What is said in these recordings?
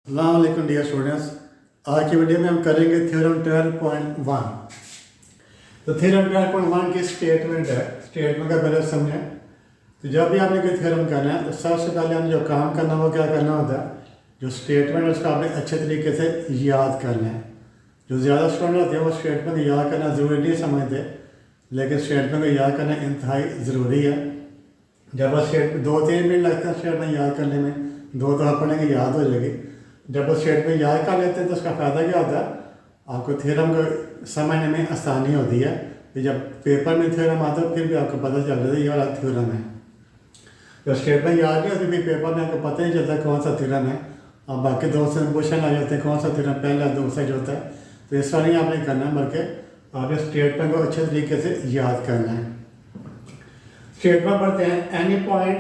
अस्सलाम वालेकुम dear students. आज की वीडियो में हम करेंगे थ्योरम 12.1। तो थ्योरम 12.1 की स्टेटमेंट है। स्टेटमेंट का पहले समझें। तो जब भी आपने कोई थ्योरम करना है तो सबसे पहले हमने जो काम करना है वो क्या करना होता है, जो स्टेटमेंट है उसका आपने अच्छे तरीके से याद करना है। जो ज़्यादा स्टूडेंट होते हैं वो स्टेटमेंट याद करना ज़रूरी नहीं समझते, लेकिन स्टेटमेंट को याद करना इंतहाई ज़रूरी है। जब आप स्टेटमेंट 2-3 मिनट लगते हैं स्टेटमेंट याद करने में, दो आप पढ़ेंगे याद हो जाएगी। जब वो स्टेटमेंट याद कर लेते हैं तो उसका फ़ायदा क्या होता है, आपको थ्योरम को समझने में आसानी होती है। कि जब पेपर में थ्योरम आता है फिर भी आपको पता चल जाता है ये वाला थ्योरम है। जब स्टेटमेंट याद नहीं होती फिर पेपर में आपको पता ही चलता कौन सा थ्योरम है। अब बाकी दोस्त से क्वेश्चन आ जाते हैं कौन सा थ्योरम पहला दूसरा जो होता है। तो इस तरह नहीं आपने करना है, बल्कि आपने स्टेटमेंट को अच्छे तरीके से याद करना है। स्टेटमेंट पढ़ते हैं, any point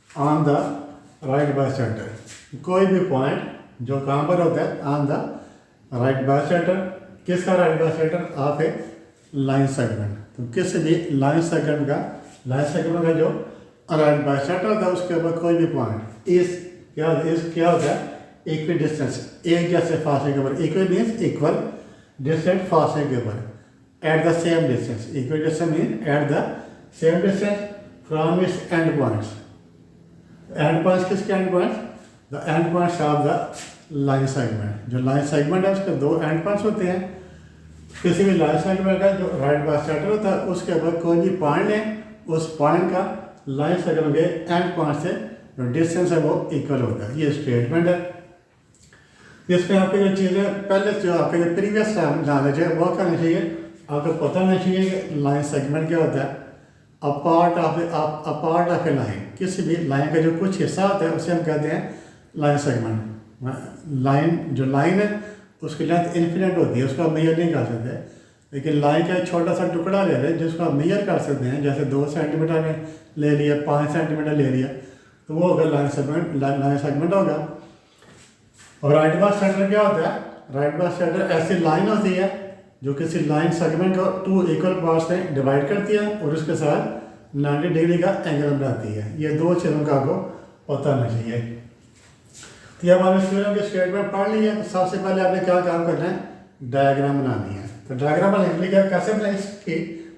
on the right bisector. कोई भी पॉइंट जो कहाँ पर होता है, ऑन द राइट बाइसेक्टर। किसका right bisector? Of A line segment. तो किसी भी लाइन सेगमेंट का जो राइट बाइसेक्टर होता है उसके ऊपर कोई भी पॉइंट इस क्या होता है, इक्वल डिस्टेंस, एक जैसे फासले के ऊपर। इक्वल मीन्स इक्वल, डिस्टेंस फासले के ऊपर, at the same distance. Equal distance mean at the same distance from its end points. End points किसके end points? The end points of the line segment. जो लाइन सेगमेंट है उसके दो and points होते हैं। किसी भी लाइन सेगमेंट का जो राइट बाइसेक्टर होता है उसके ऊपर कोई भी पॉइंट है, उस पॉइंट का लाइन सेगमेंट के एंड पॉइंट से जो डिस्टेंस है वो इक्वल होता है। ये स्टेटमेंट है। इसमें आपकी जो चीज़ें पहले जो आपके जो प्रीवियस नॉलेज है वो करनी चाहिए। आपको पता होना चाहिए कि लाइन सेगमेंट क्या होता है। अपार्ट ऑफ ए लाइन, किसी भी लाइन का जो कुछ हिस्सा होता है उसे हम कहते हैं लाइन सेगमेंट। लाइन है उसकी लेंथ इन्फिनिट होती है, उसको आप मेजर नहीं कर सकते। लेकिन लाइन का एक छोटा सा टुकड़ा ले लें जिसको आप मेजर कर सकते हैं, जैसे 2 सेंटीमीटर में ले लिया, 5 सेंटीमीटर ले लिया, तो वो होगा लाइन सेगमेंट होगा। और राइट बाइसेक्टर क्या होता है? राइट बाइसेक्टर ऐसी लाइन होती है जो किसी लाइन सेगमेंट को 2 इक्वल पार्ट्स में डिवाइड करती है और उसके साथ 90 डिग्री का एंगल बनाती है। ये दो चीज़ों का आपको पता होना चाहिए। तो जब आपने थ्योरम की स्टेटमेंट पढ़ ली है तो सबसे पहले आपने क्या काम करना है, डायग्राम बनानी है। तो डायग्राम बनाने के लिए कैसे बनाएंगे, इसकी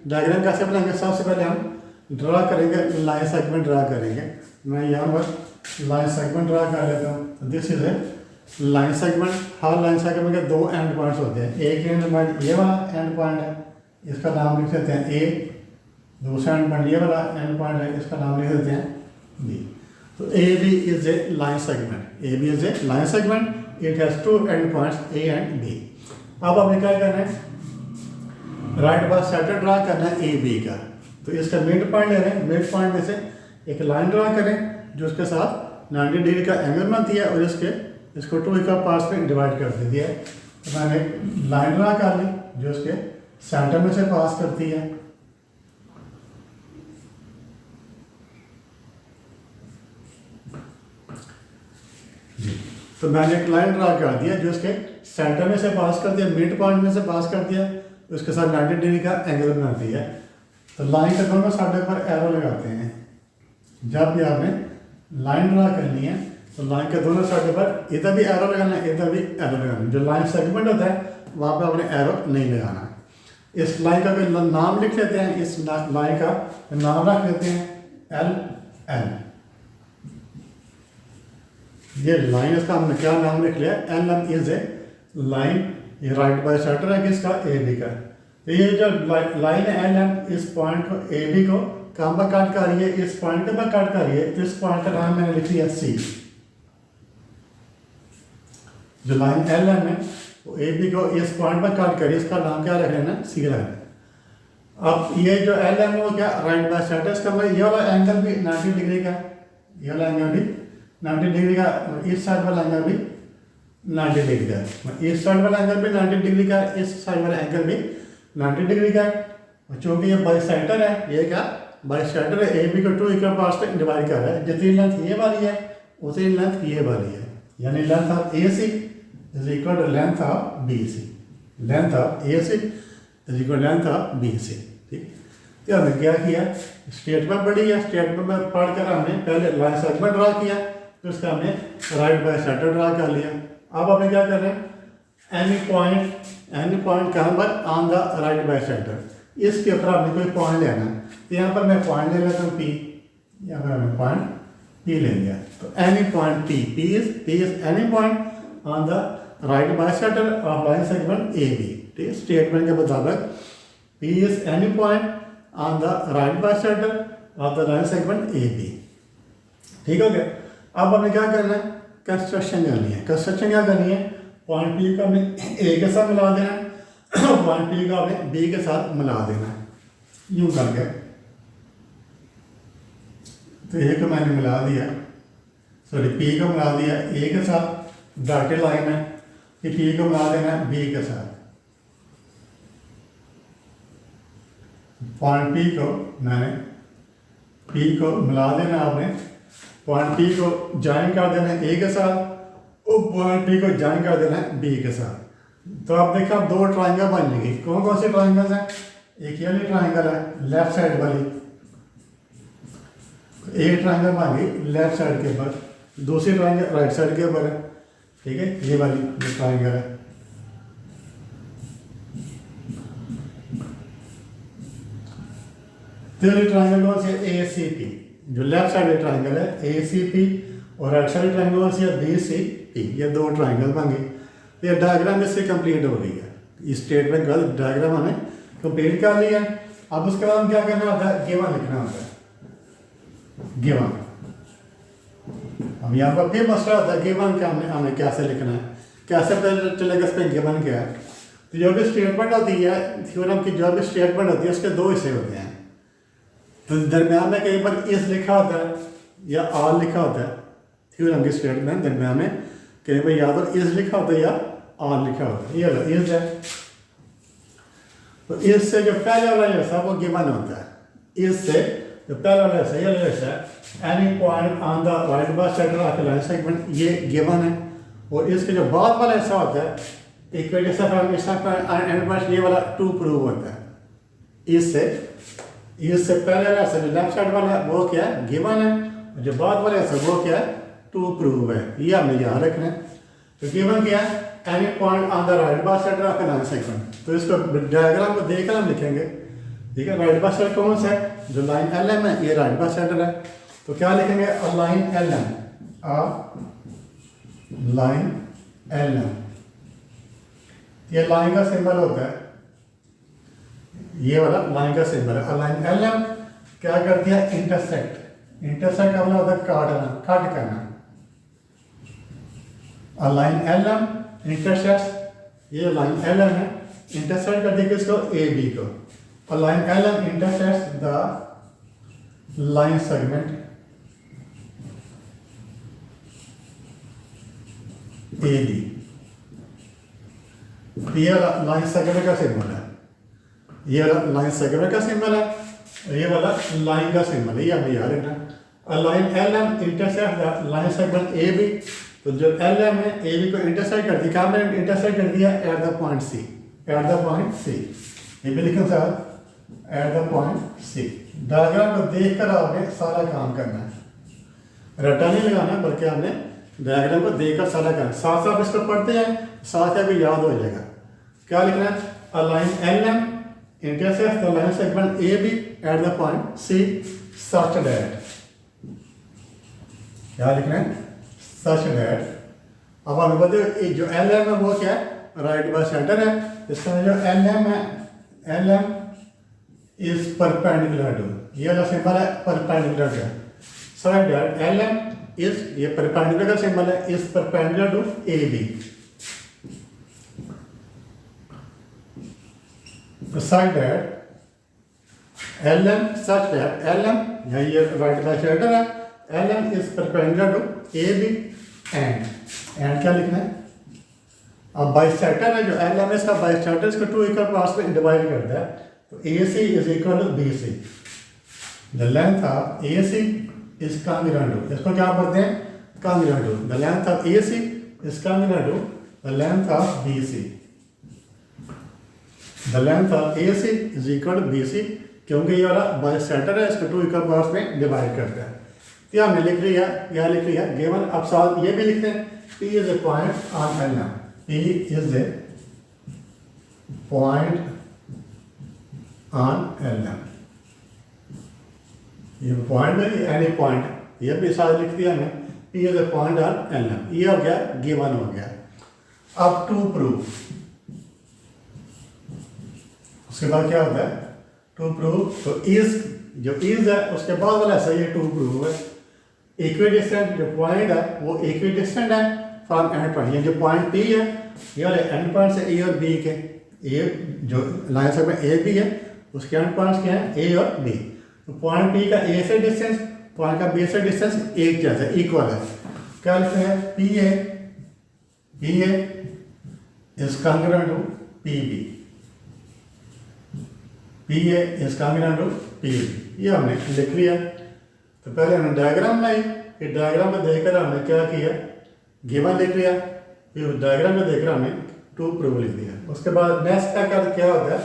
डायग्राम कैसे बनाएंगे? सबसे पहले हम ड्रा करेंगे, लाइन सेगमेंट ड्रा करेंगे। मैं यहाँ पर लाइन सेगमेंट ड्रा कर लेता हूँ। This is a line segment. Her line segment के दो एंड पॉइंट्स होते हैं। एक एंड पॉइंट ये वाला एंड पॉइंट है, इसका नाम लिख देते हैं ए। दूसरा एंड पॉइंट ये वाला एंड पॉइंट है, इसका नाम लिख देते हैं बी। तो A B is a line segment. A B is a line segment. It has 2 end points A and B. अब हमें क्या करना है, राइट बाइसेक्टर ड्रा करना है ए बी का। तो इसका मिड पॉइंट ले रहे हैं, मिड पॉइंट में से एक लाइन ड्रा करें जो उसके साथ 90 डिग्री का एंगल बनती है और इसको 2 इक्वल पार्ट्स में डिवाइड कर देती है। तो मैंने लाइन ड्रा कर ली जो उसके सेंटर में से पास करती है। तो मैंने एक लाइन ड्रा कर दिया जो उसके सेंटर में से पास कर दिया, मिड पॉइंट में से पास कर दिया, उसके साथ 90 डिग्री का एंगल बनाती है। तो लाइन के दोनों साइड पर एरो लगाते हैं। जब भी आपने लाइन ड्रा करनी है तो लाइन के दोनों साइड पर इधर भी एरो लगाना है, इधर भी एरो लगाना है। जो लाइन सेगमेंट होता है वहाँ पे आपने एरो नहीं लगाना। इस लाइन का कोई नाम लिख लेते हैं, इस लाइन का नाम रख लेते हैं एल एन। ये लाइन, इसका हमने क्या नाम लिख लिया, L N is a line. ये राइट बाइसेक्टर है किसका, ए बी का। तो ये जो लाइन है एल एन, इस पॉइंट को ए बी को कहाँ पर कट कर रही है, इस पॉइंट पर कट कर रही है। तो इस पॉइंट का नाम मैंने लिख लिया सी। जो लाइन एल एन है वो ए बी को इस पॉइंट पर कट करिए, इसका नाम क्या रख लेना, सी रख लेना। अब ये जो एल एन है वो क्या, राइट बाइसेक्टर। इसका मतलब ये वाला एंगल भी 90 डिग्री का, ये वाला एंगल भी 90 डिग्री का, इस साइड वाला एंगल भी 90 डिग्री का, इस साइड वाला एंगल भी 90 डिग्री का, इस साइड वाला एंगल भी 90 डिग्री का। और चूँकि ये बाइसेक्टर है, ये क्या बाइसेक्टर है, ए बी को 2 इक्वल पार्ट्स में डिवाइड कर रहा है। जितनी लेंथ ये वाली है उतनी लेंथ ये वाली है, यानी length of A C is equal to length of B C. Length of A C is equal length of B C. ठीक, तो हमने क्या किया, स्टेटमेंट पढ़ी है। स्टेटमेंट में पढ़कर हमने पहले लाइन सेगमेंट ड्रा किया, तो इसका हमने राइट बाइसेक्टर ड्रा कर लिया। अब हमें क्या करना है, एनी पॉइंट कहाँ पर, ऑन द राइट बाइसेक्टर, इसके ऊपर आपने कोई पॉइंट लेना है। तो यहाँ पर मैं पॉइंट ले लेता हूँ P, यहाँ पर हमने पॉइंट P ले लिया। तो any point P is any point on the right bisector of line segment AB। ठीक है, स्टेटमेंट के मुताबिक P is any point on the right bisector of the line segment AB। ठीक हो गया। अब हमें क्या करना है, कंस्ट्रक्शन करनी है। कंस्ट्रक्शन क्या करनी है, पॉइंट P को हमने A के साथ मिला देना है, पॉइंट P को हमने B के साथ मिला देना है, यूं करके। तो A को मैंने मिला दिया, सॉरी P को मिला दिया A के साथ, डॉटेड लाइन है कि P को मिला देना है B के साथ। पॉइंट P को मैंने P को मिला देना, आपने पॉइंट P को ज्वाइन कर देना है A के साथ, और पॉइंट P को ज्वाइन कर देना है B के साथ। तो आप देखिए, आप दो ट्राइंगल बन जाएगी। कौन कौन से ट्राइंगल्स हैं, एक ये वाली ट्राइंगल है लेफ्ट साइड वाली, एक ट्राइंगल बन गई लेफ्ट साइड के ऊपर, दूसरी ट्राइंगल राइट साइड के ऊपर है। ठीक है, ये वाली जो ट्राइंगल है, तीसरी ट्राइंगल कौन सी है, ACP। जो लेफ्ट साइड ट्राइंगल है ACP, और राइट साइड ट्राइंगल कौन सी है, BCP। ये दो ट्राइंगल बन गए। ये डायग्राम इससे कंप्लीट हो गई है। इस स्टेटमेंट के बाद डायग्राम हमने कंप्लीट कर लिया। अब उसके बाद हम क्या करना होता है, गिवन लिखना होता है, गिवन। अब यहाँ पर फिर मसला होता है गिवन का हमें कैसे लिखना है, कैसे पता चलेगा इस पर गिवन क्या है। तो जो भी स्टेटमेंट होती है, थ्योरम की जो भी स्टेटमेंट होती है, उसके दो हिस्से होते हैं। तो दरम्यान में कहीं पर इस लिखा होता है या आर लिखा होता है। थ्योरम की स्टेटमेंट दरम्यान में कहीं पर या तो इस लिखा होता है या आर लिखा होता है। ये इस है, तो इससे जो पहले वाला हिस्सा वो गिवन होता है। इससे जो पहला वाला हिस्सा, ये हिस्सा है any point on the right bisector of line segment, ये गिवन है। और इसके जो बाद वाला हिस्सा होता है, ये वाला टू प्रूव होता है। इससे पहले वाला हिस्सा जो लेफ्ट साइड वाला है वो क्या है, गिवन है। जो बाद वाला हिस्सा वो क्या है, टू प्रूव है। ये हमने यहाँ रखना है। तो गिवन क्या है, any point on the right bisector of line segment. तो इसको डायग्राम को देखकर हम लिखेंगे। ठीक है, राइट बाइसेक्टर कौन सा है, जो लाइन LM है, ये राइट बाइसेक्टर है। तो क्या लिखेंगे, a line LM, a line LM। ये लाइन का सिंबल होता है, ये वाला लाइन का सिंबल है। अ लाइन LM क्या करती है, इंटरसेक्ट। इंटरसेक्ट का मतलब होता है काटना, कट करना। अ लाइन LM इंटरसेक्ट, ये लाइन LM है, इंटरसेक्ट करती है किसको, AB को। A line LM intersects the line segment AB। ये वाला लाइन सेगमेंट का सिंबल है, ये वाला लाइन सेगमेंट का सिंबल है, ये वाला लाइन का सिंबल है। ये हमें याद रखना। A line LM intersects the line segment AB। तो जो LM है AB को इंटरसेक्ट करती है, कहाँ में इंटरसेक्ट कर दिया, at the point C, at the point C। ये भी लिखो sir, at the point C। Diagram को देखकर आपने सारा काम करना है, रट्टा नहीं लगाना, बल्कि आपने डायग्राम को देखकर सारा करना है। साथ साथ इसको पढ़ते हैं, साथ आपको याद हो जाएगा। क्या लिखना है, a line LM intersects the line segment AB at the point C such that। क्या लिखना है, such that। अब हमें बताओ जो LM है वो क्या है, राइट बाइसेक्टर है। इसका जो LM है, LM इज परपेंडिकुलर टू, ये वाला सिंबल है perpendicular to, such that LM is, ये परपेंडिकुलर का सिंबल है, is perpendicular to AB। such that LM, such that LM, यहाँ ये राइट बाइसेक्टर है, LM is perpendicular to AB and क्या लिखना है, अब बाइसेक्टर है जो LM है, इसका बाइसेक्टर इसको टू इक्वल पार्ट्स में डिवाइड करता है। तो AC is equal to BC। The length of AC is congruent to, इसको क्या बोलते हैं, congruent to। The length of AC is congruent to the length of BC। The length of AC is equal to BC, क्योंकि ये वाला bisector है, इसको two equal parts में डिवाइड करता है। तो हमने लिख लिया, यह लिख लिया गिवन। अब साथ ये भी लिखते हैं P is a point on LM, P is a point on LM। ये पॉइंट में एनी पॉइंट, ये भी साथ लिख दिया हमने P is a point on LM। ये हो गया गिवन हो गया। अब टू प्रूव, उसके बाद क्या होता है टू प्रूव। तो इज, जो इज है उसके बाद वाला ऐसा ये टू प्रूव है। इक्विडिस्टेंट जो पॉइंट है वो इक्विडिस्टेंट है फ्रॉम एंड पॉइंट। ये जो पॉइंट P है ये वाले एंड पॉइंट से A और B के, ए जो लाइन से में A B है उसके एंड पॉइंट्स क्या हैं A और B। तो पॉइंट P का A से डिस्टेंस, पॉइंट का B से डिस्टेंस एक जैसा इक्वल है। क्या लिखते हैं PA is congruent to PB, PA is congruent to PB। ये हमने लिख लिया। तो पहले हमने डायग्राम लाई, फिर डायग्राम में देखकर हमने क्या किया गिवन लिख लिया, फिर डायग्राम में देखकर हमने टू प्रूफ लिख दिया। उसके बाद नेक्स्ट क्या होता है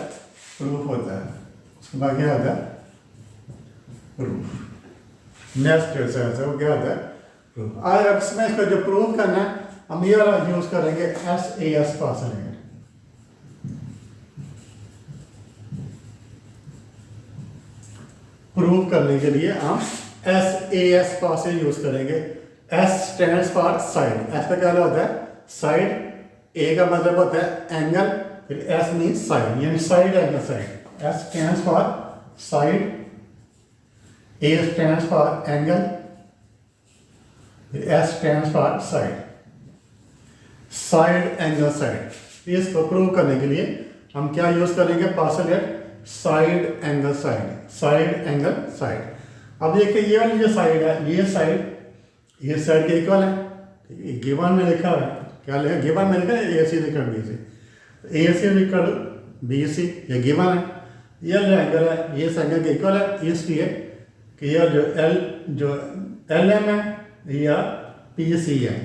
प्रूफ होता है। उसके बाद क्या होता है प्रूफ। नेक्स्ट जो वो क्या होता है प्रूफ। आज अब इसमें इसको जो प्रूफ करना है हम ये वाला यूज करेंगे SAS पास लेंगे। प्रूव करने के लिए हम SAS पास यूज करेंगे। S stands for side. S का क्या होता है साइड, A का मतलब होता है एंगल, फिर S मीन्स साइड, यानी side angle side. S stands for side, A stands for angle, फिर S stands for side, side angle side. इसको प्रूव करने के लिए हम क्या यूज करेंगे postulate side angle side, side angle side. अब देखिए ये वाली जो साइड है ये साइड के इक्वल है। गिवन में लिखा है क्या लिखा, गिवन में लिखा है AC equal BC, AC equal BC ये गिवन है। ये जो एंगल है ये इस एंगल के इक्वल है, इसलिए कि यह जो LM है या PC है,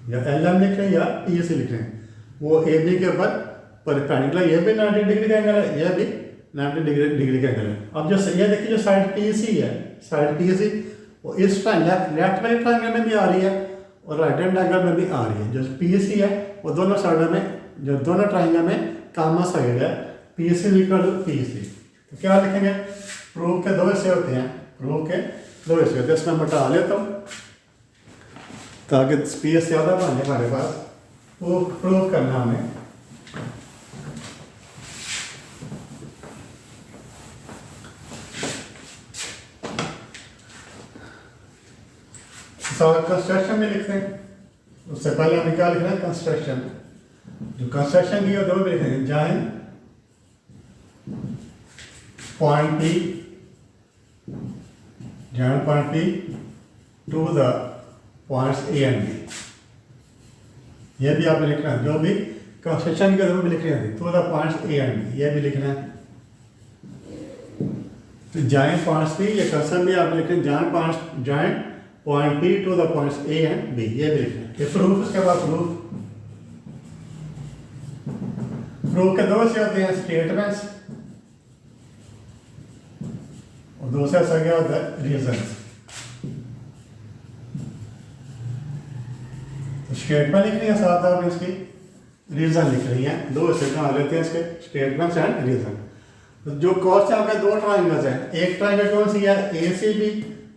या LM लिख रहे हैं या PC लिख रहे हैं, वो AB के ऊपर परपेंडिकुलर, ये भी 90 डिग्री का एंगल है, यह भी 90 डिग्री का एंगल है। अब जो ये देखिए जो साइड PC है, साइड PC वो इस लेफ्ट वाले ट्रायंगल में भी आ रही है और राइट हैंड एंगल में भी आ रही है। जो PC है वो दोनों साइडों में, जो दोनों ट्रायंगल में कॉमन साइड है PC इक्वल टू PC। तो क्या लिखेंगे प्रूफ के दो हिस्से होते हैं, प्रूफ के दो हिस्से होते हैं। इसमें बता लेता हूँ ताकि स्पेस ज़्यादा बने हमारे पास। प्रूफ करना हमें कंस्ट्रक्शन में लिखते हैं। उससे पहले हमें क्या लिखना है कंस्ट्रक्शन। जो कंस्ट्रक्शन की होता है वो भी लिखेंगे जहाँ point P to the points A and B। ये भी आपने लिखना है, जो भी कंस्ट्रक्शन के वो भी लिखनी है to the points A and B, ये भी लिखना है। तो जॉइंट पॉइंट्स P, ये कंस्ट्रक्शन भी आप लिखें joint point P to the points A and B, ये भी लिखना है। ये प्रूफ। उसके बाद प्रूफ के दो से होते हैं स्टेटमेंट्स और दूसरा ऐसा क्या होता है रीजंस। स्टेटमेंट लिख रही है साथ आपने इसकी रीजन लिख रही है। दो हिस्से बना लेते हैं इसके स्टेटमेंट्स एंड रीजन। तो जो कॉस्ट है आपके दो ट्राइंगल्स हैं, एक ट्राइंगल कौन सी है ACB,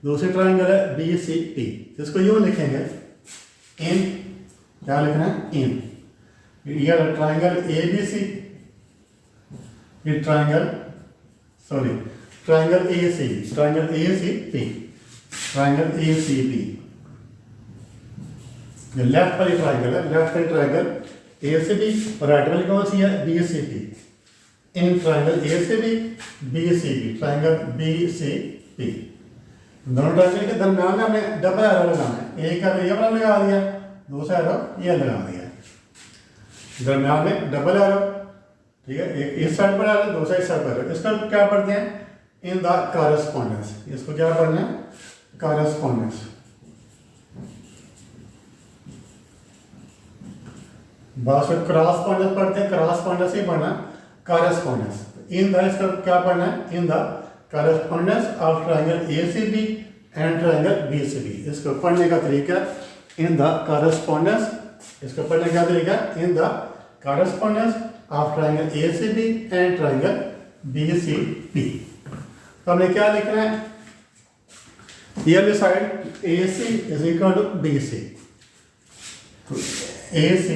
दूसरी ट्राइंगल है BCT। इसको यूं लिखेंगे इन, क्या लिखना है इन। ये ट्राइंगल ABC, ये ट्राइंगल ACP, ट्राइंगल ACP। ये लेफ्ट वाली ट्राइंगल है, लेफ्ट वाली ट्राइंगल ACB और राइट वाली कौन सी है BCP। In triangle ACB BCP, triangle BCP। दोनों ट्राइंगल के दरम्यान में हमने डबल एरो लगाना है। एक एरो ये वाला लगा दिया, दूसरा एरो ये लगा दिया, दरम्यान में डबल एरो, ठीक है। एक इस साइड पर एरो, दूसरा इस साइड पर एरो। इसका क्या पढ़ते हैं इन द कॉरेस्पॉन्डेंस। इसको क्या पढ़ना है कॉरेस्पॉन्डेंस। बहुत से क्रॉसपॉन्डेंस पढ़ते हैं, क्रॉसपॉन्डेंस ही पढ़ना, कॉरेस्पॉन्डेंस। इन द इसका क्या पढ़ना है in the correspondence of triangle ACB and triangle BCD। इसको पढ़ने का तरीका इन द कॉरेस्पॉन्डेंस, इसको पढ़ने का तरीका in the correspondence of triangle ACB and triangle BCP। तो हमने क्या लिखना है, ये वाली side AC is equal to BC, तो AC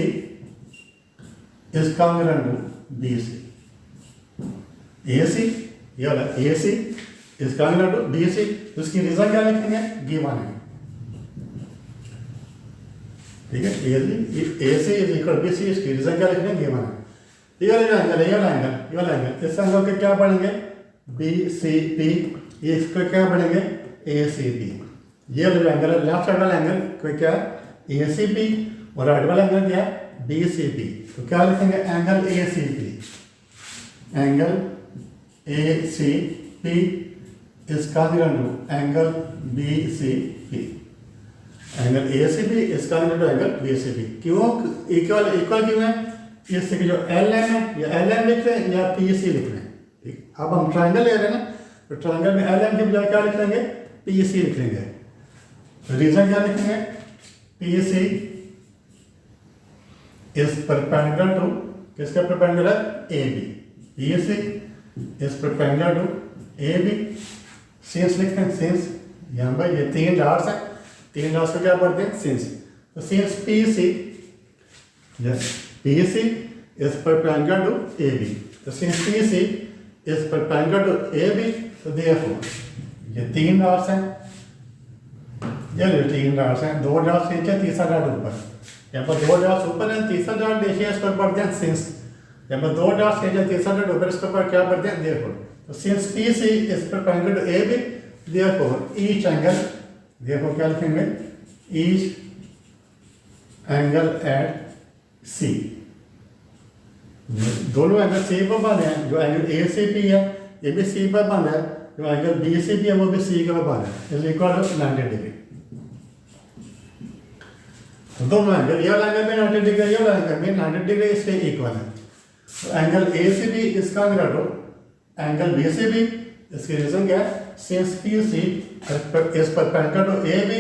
is congruent to BC। AC ये वाला AC is congruent to BC, तो इसकी रीजन क्या लिखेंगे, गिवन है, ठीक है। AC इज इक्वल BC, इसकी रीजन क्या लिखेंगे, गिवन है। ये वाला एंगल, ये वाला एंगल, ये वाला एंगल, इस एंगल को क्या पढ़ेंगे, BCP, ये इसको क्या पढ़ेंगे, ACP। ये वाला एंगल है, लेफ्ट साइड वाला एंगल को क्या है, ACP, और राइट वाला एंगल क्या है, BCP। तो क्या लिखेंगे, angle ACP, angle ACP is congruent to angle BCP, angle ACP is congruent to angle BCP। क्यों इक्वल, इक्वल क्यों है, इससे कि जो LM है, या LM लिख रहे हैं या PC लिख रहे हैं, ठीक। अब हम ट्रायंगल ले रहे हैं ना, तो ट्रायंगल में LM के बजाय क्या लिख लेंगे, PC लिख लेंगे। रीजन क्या लिखेंगे, PC इज परपेंडिकुलर टू, किसका perpendicular, AB। PC is perpendicular to AB। Since लिखते हैं, सिंस, यहाँ पर ये तीन डॉट्स हैं, तीन डॉट्स को क्या पढ़ते हैं, सिंस। तो since PC, yes, PC is perpendicular to AB, तो since PC is perpendicular to AB, तो देयरफॉर ये तीन डॉट्स हैं, ये तीन डॉट्स हैं, दो डॉट्स नीचे, तीसरा डॉट ऊपर। यहाँ पर दो डॉट्स ऊपर है, तीसरा डॉट देखिए इस पर पढ़ते हैं सिंस। यहाँ पर दो डॉट्स नीचे, तीसरा डॉट ऊपर, इसके ऊपर क्या पढ़ते हैं, देयरफॉर। तो since PC is perpendicular to AB, therefore each angle, therefore क्या लिखेंगे, ईच एंगल एट C, दोनों एंगल C पर बंद है, जो एंगल ACP है ये भी C पर बंद है, जो एंगल BCP है वो भी C के बंद है, इज इक्वल टू 90 डिग्री। तो दोनों एंगल, ये वाला एंगल भी 90 डिग्री, ये वाला एंगल भी 90 डिग्री, इसके इक्वल है। तो angle ACB is congruent to angle BCB, इसकी रीजन क्या है, since PC is perpendicular to AB,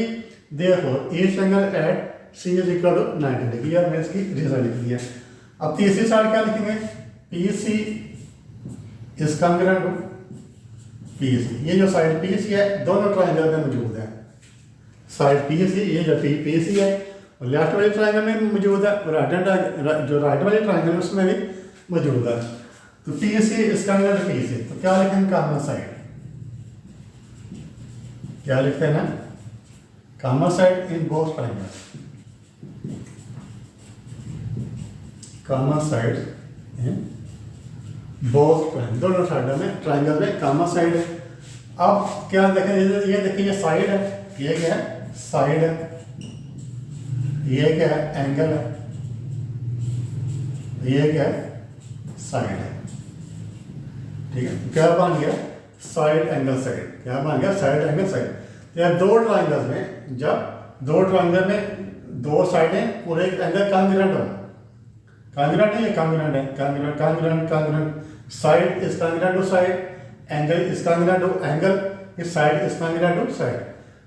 therefore each angle at C is equal to 90 degree. यार मैं इसकी रीजन लिख दिया। अब तीसरी साइड क्या लिखेंगे, PC is congruent to PC। ये जो साइड PC है दोनों ट्रायंगल में मौजूद है, साइड PC, ये जो PC है और लेफ्ट वाले ट्रायंगल में मौजूद है, और जो राइट वाले ट्रायंगल है उसमें भी मौजूद है। तो PC is congruent to PC, तो क्या लिखेंगे, कॉमन साइड, क्या लिखते हैं ना, common side in both triangles, common side in both triangle, दोनों साइडों में ट्रायंगल में कॉमन साइड है। अब क्या देखें, ये देखिए ये साइड है, ये क्या है, साइड है, ये क्या है, एंगल है, ये क्या है, साइड है, ठीक है। क्या बन गया, साइड एंगल साइड, क्या बन गया, साइड एंगल साइड। तो यार दो ट्रायंगल्स में, जब दो ट्रायंगल में दो साइडें और एक एंगल कॉन्ग्रुएंट हो, कॉन्ग्रुएंट है, ये कॉन्ग्रुएंट है, congruent congruent congruent, side is congruent to side, angle is congruent to angle, इस side is congruent to side.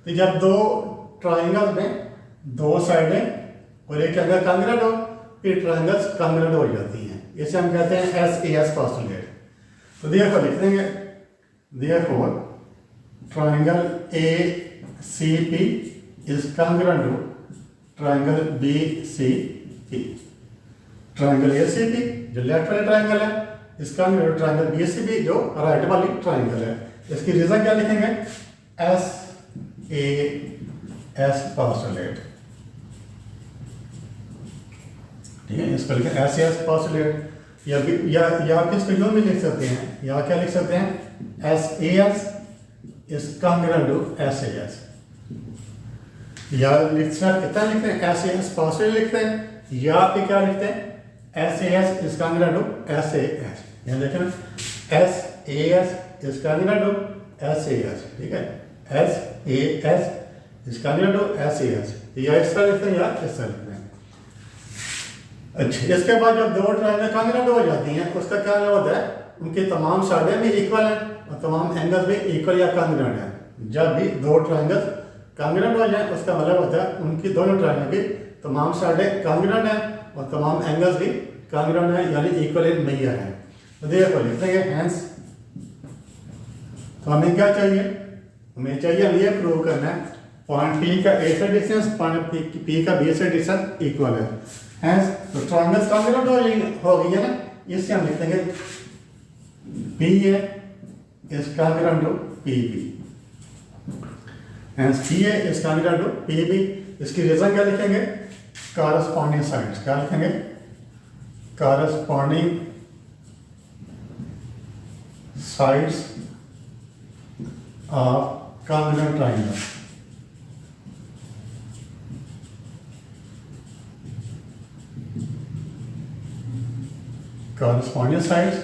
तो जब दो ट्रायंगल में दो साइडें और एक एंगल कॉन्ग्रुएंट हो, फिर ट्रायंगल्स कॉन्ग्रुएंट हो जाती हैं, इसे हम कहते हैं SAS पोस्टुलेट। तो देयरफॉर लिख देंगे, therefore triangle ACP is congruent to triangle BCP। Triangle ACP जो लेफ्ट वाले ट्रायंगल है, इसका ट्रायंगल BCP जो राइट वाली ट्रायंगल है। इसकी रीजन क्या लिखेंगे, SAS पोस्टुलेट, ठीक है। इसको लिखें SAS पोस्टुलेट, या आप इसको यूं भी लिख सकते हैं, या क्या लिख सकते हैं, SAS is congruent to SAS, या कितना लिखते हैं, SAS पोस्टुलेट लिखते हैं, या फिर क्या लिखते हैं, SAS is congruent to SAS। यहाँ देखें ना, SAS is congruent to SAS, ठीक है, SAS is congruent to SAS, या इस तरह लिखते हैं या इस तरह लिखते हैं। अच्छा, इसके बाद जब दो ट्रायंगल कॉन्ग्रुएंट हो जाती हैं, उसका क्या होता है, उनकी तमाम साइडें भी इक्वल हैं और तमाम एंगल भी इक्वल या कॉन्ग्रुएंट हैं। जब भी दो ट्रायंगल्स कॉन्ग्रुएंट हो जाए उसका मतलब होता है उनकी दोनों ट्रायंगल की तमाम साइडें कॉन्ग्रुएंट हैं और तमाम एंगल्स भी कॉन्ग्रुएंट हैं, यानी इक्वल इन मेजर हैं। तो देखो लिखते हैं हैंस, तो हमें क्या चाहिए, हमें चाहिए हम ये प्रूव करना है पॉइंट पी का ए से डिस्टेंस पॉइंट पी का बी से डिस्टेंस इक्वल है। हैंस तो ट्रायंगल्स कॉन्ग्रुएंट हो गई है ना, इससे हम लिखते हैं P A is congruent to P B. Hence PA is congruent to PB। इसकी रीजन क्या लिखेंगे, कॉरस्पॉन्डिंग साइड्स, क्या लिखेंगे, corresponding sides of congruent triangle. Corresponding sides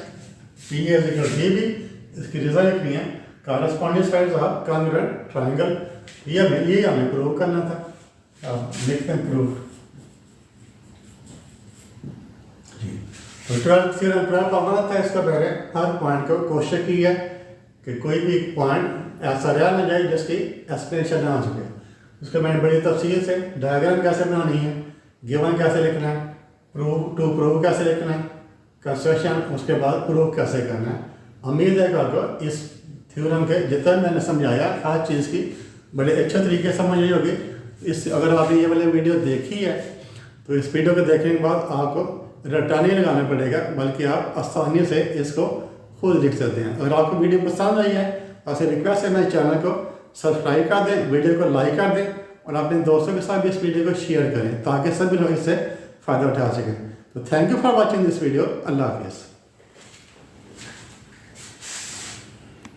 PA is equal to PB। इसकी रीजन लिखनी है corresponding sides of congruent triangle. ये हमें प्रूव करना था, अब लिखते हैं प्रूफ। तो 12th थ्योरम पढ़ना था, इसका पहले हर पॉइंट को कोशिश की है कि कोई भी पॉइंट ऐसा रह ना जाए जिसकी एक्सप्लेनेशन ना हो सके। उसके मैंने बड़ी तफसील से डायग्राम कैसे बनानी है, गिवन कैसे लिखना है, प्रूव कैसे लिखना है, कंस्ट्रक्शन, उसके बाद प्रूव कैसे करना है। उम्मीद है कि आपको इस थ्योरम के जितना मैंने समझाया हर चीज़ की बड़े अच्छे तरीके से समझ आई होगी। इस अगर आपने ये वाली वीडियो देखी है तो इस वीडियो को देखने के बाद आपको रट्टा नहीं लगाना पड़ेगा, बल्कि आप आसानी से इसको खुद लिख सकते हैं। अगर आपको वीडियो पसंद आई है आपसे रिक्वेस्ट है मेरे चैनल को सब्सक्राइब कर दें, वीडियो को लाइक कर दें और अपने दोस्तों के साथ भी इस वीडियो को शेयर करें ताकि सभी लोग इससे फ़ायदा उठा सकें। तो thank you for watching this video. Allah हाफिज़।